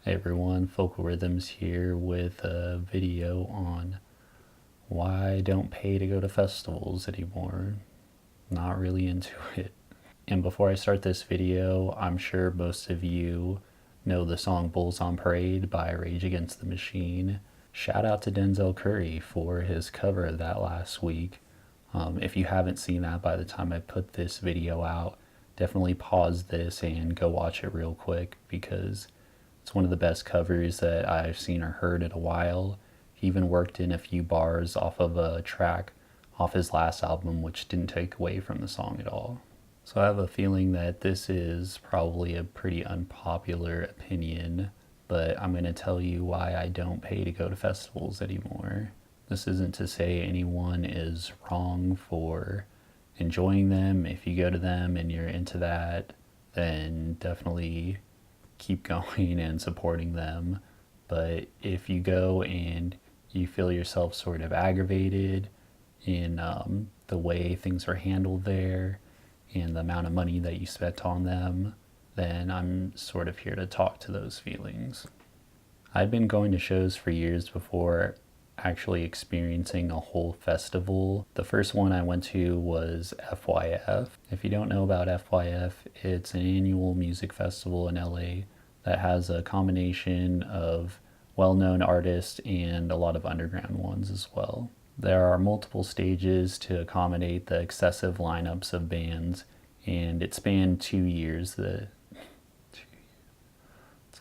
Hey everyone, Focal Rhythms here with a video on why I don't pay to go to festivals anymore. Not really into it. And before I start this video, I'm sure most of you know the song Bulls on Parade by Rage Against the Machine. Shout out to Denzel Curry for his cover of that last week. If you haven't seen that by the time I put this video out, definitely pause this and go watch it real quick because it's one of the best covers that I've seen or heard in a while. He even worked in a few bars off of a track off his last album, which didn't take away from the song at all. So I have a feeling that this is probably a pretty unpopular opinion, but I'm going to tell you why I don't pay to go to festivals anymore. This isn't to say anyone is wrong for enjoying them. If you go to them and you're into that, then definitely keep going and supporting them. But if you go and you feel yourself sort of aggravated in the way things are handled there and the amount of money that you spent on them, then I'm sort of here to talk to those feelings. I'd been going to shows for years before actually experiencing a whole festival. The first one I went to was FYF. If you don't know about FYF, it's an annual music festival in LA that has a combination of well-known artists and a lot of underground ones as well. There are multiple stages to accommodate the excessive lineups of bands, and it spanned 2 years. It's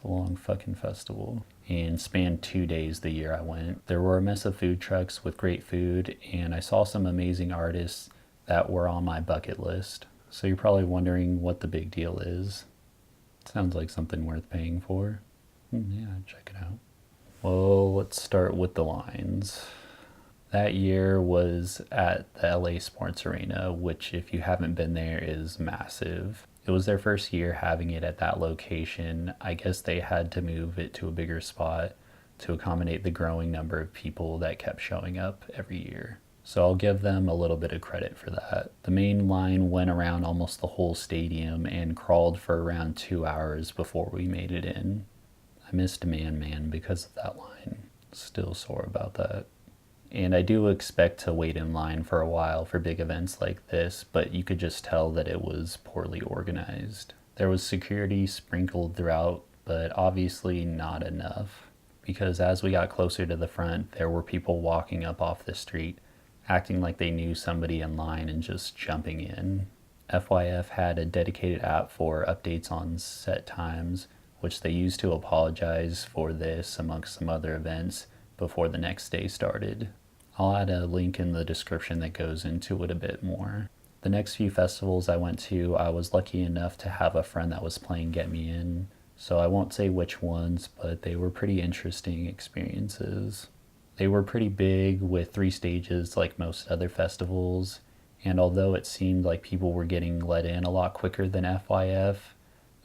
a long fucking festival. And spanned 2 days the year I went. There were a mess of food trucks with great food, and I saw some amazing artists that were on my bucket list. So you're probably wondering what the big deal is. Sounds like something worth paying for. Yeah, check it out. Well, let's start with the lines. That year was at the LA Sports Arena, which if you haven't been there is massive. It was their first year having it at that location. I guess they had to move it to a bigger spot to accommodate the growing number of people that kept showing up every year. So I'll give them a little bit of credit for that. The main line went around almost the whole stadium and crawled for around 2 hours before we made it in. I missed Man Man because of that line. Still sore about that. And I do expect to wait in line for a while for big events like this, but you could just tell that it was poorly organized. There was security sprinkled throughout, but obviously not enough. Because as we got closer to the front, there were people walking up off the street, acting like they knew somebody in line and just jumping in. FYF had a dedicated app for updates on set times, which they used to apologize for this amongst some other events before the next day started. I'll add a link in the description that goes into it a bit more. The next few festivals I went to, I was lucky enough to have a friend that was playing Get Me In, so I won't say which ones, but they were pretty interesting experiences. They were pretty big with 3 stages like most other festivals, and although it seemed like people were getting let in a lot quicker than FYF,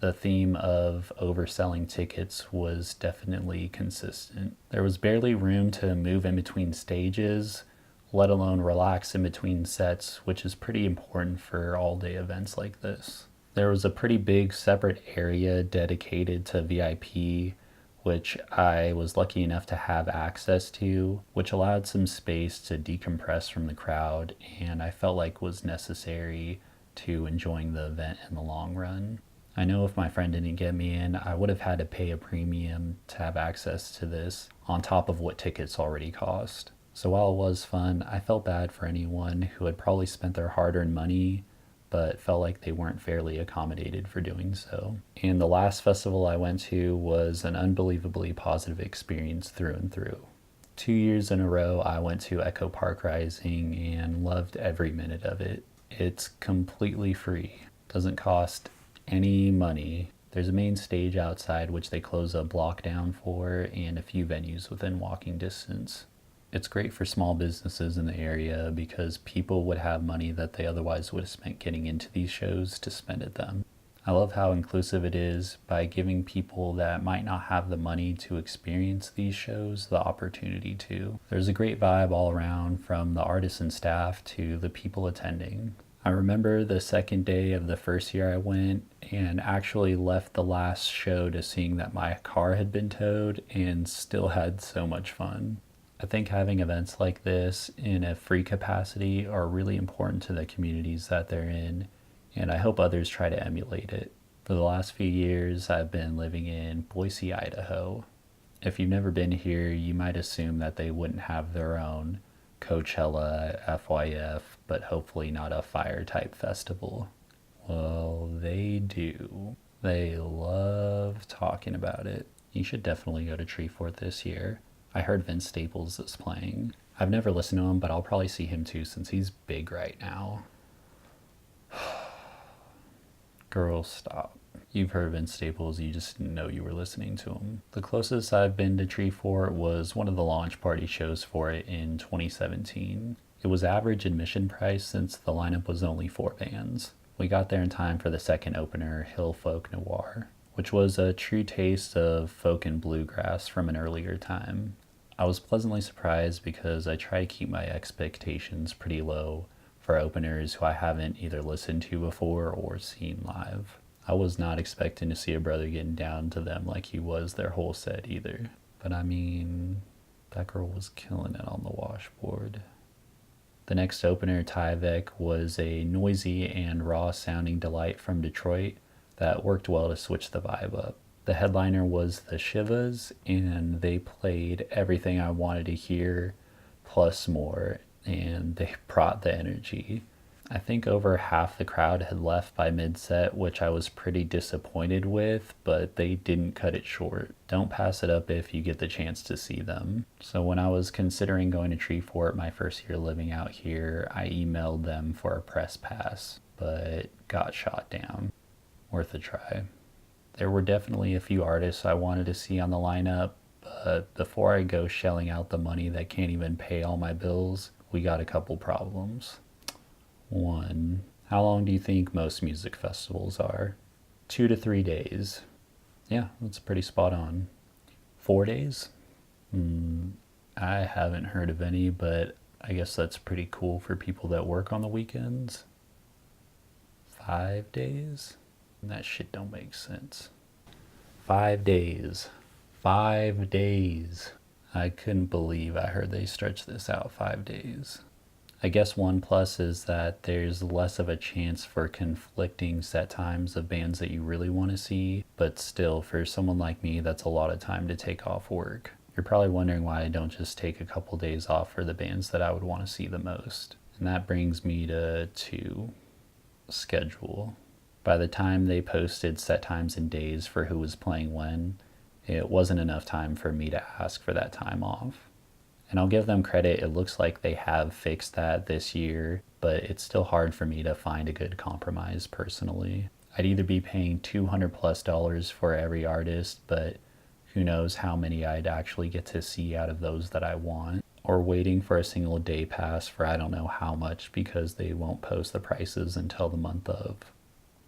the theme of overselling tickets was definitely consistent. There was barely room to move in between stages, let alone relax in between sets, which is pretty important for all-day events like this. There was a pretty big separate area dedicated to VIP, which I was lucky enough to have access to, which allowed some space to decompress from the crowd, and I felt like was necessary to enjoying the event in the long run. I know if my friend didn't get me in, I would have had to pay a premium to have access to this on top of what tickets already cost. So while it was fun, I felt bad for anyone who had probably spent their hard-earned money but felt like they weren't fairly accommodated for doing so. And the last festival I went to was an unbelievably positive experience through and through. 2 years in a row, I went to Echo Park Rising and loved every minute of it. It's completely free. Doesn't cost any money. There's a main stage outside which they close a block down for and a few venues within walking distance. It's great for small businesses in the area because people would have money that they otherwise would have spent getting into these shows to spend at them. I love how inclusive it is by giving people that might not have the money to experience these shows the opportunity to. There's a great vibe all around from the artists and staff to the people attending. I remember the second day of the first year I went and actually left the last show to seeing that my car had been towed and still had so much fun. I think having events like this in a free capacity are really important to the communities that they're in, and I hope others try to emulate it. For the last few years, I've been living in Boise, Idaho. If you've never been here, you might assume that they wouldn't have their own Coachella, FYF, but hopefully not a fire type festival. Well, they do. They love talking about it. You should definitely go to Treefort this year. I heard Vince Staples is playing. I've never listened to him, but I'll probably see him too since he's big right now. Girl, stop. You've heard Vince Staples, you just didn't know you were listening to him. The closest I've been to Treefort was one of the launch party shows for it in 2017. It was average admission price since the lineup was only 4 bands. We got there in time for the second opener, Hill Folk Noir, which was a true taste of folk and bluegrass from an earlier time. I was pleasantly surprised because I try to keep my expectations pretty low for openers who I haven't either listened to before or seen live. I was not expecting to see a brother getting down to them like he was their whole set either. But I mean, that girl was killing it on the washboard. The next opener, Tyvek, was a noisy and raw sounding delight from Detroit that worked well to switch the vibe up. The headliner was the Shivas, and they played everything I wanted to hear, plus more, and they brought the energy. I think over half the crowd had left by mid-set, which I was pretty disappointed with, but they didn't cut it short. Don't pass it up if you get the chance to see them. So when I was considering going to Treefort my first year living out here, I emailed them for a press pass, but got shot down. Worth a try. There were definitely a few artists I wanted to see on the lineup, but before I go shelling out the money that can't even pay all my bills, we got a couple problems. 1. How long do you think most music festivals are? 2 to 3 days. Yeah, that's pretty spot on. 4 days? I haven't heard of any, but I guess that's pretty cool for people that work on the weekends. 5 days? That shit don't make sense. 5 days. 5 days. I couldn't believe I heard they stretched this out 5 days. I guess one plus is that there's less of a chance for conflicting set times of bands that you really want to see, but still, for someone like me, that's a lot of time to take off work. You're probably wondering why I don't just take a couple days off for the bands that I would want to see the most. And that brings me to 2, schedule. By the time they posted set times and days for who was playing when, it wasn't enough time for me to ask for that time off. And I'll give them credit, it looks like they have fixed that this year, but it's still hard for me to find a good compromise personally. I'd either be paying $200+ for every artist, but who knows how many I'd actually get to see out of those that I want, or waiting for a single day pass for I don't know how much because they won't post the prices until the month of.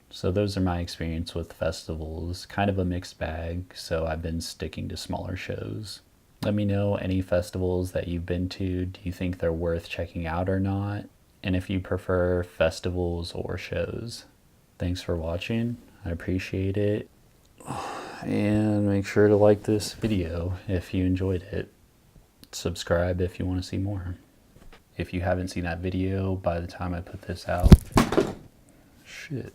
So those are my experience with festivals, kind of a mixed bag, so I've been sticking to smaller shows. Let me know any festivals that you've been to. Do you think they're worth checking out or not? And if you prefer festivals or shows. Thanks for watching. I appreciate it. And make sure to like this video if you enjoyed it. Subscribe if you want to see more. If you haven't seen that video by the time I put this out, shit.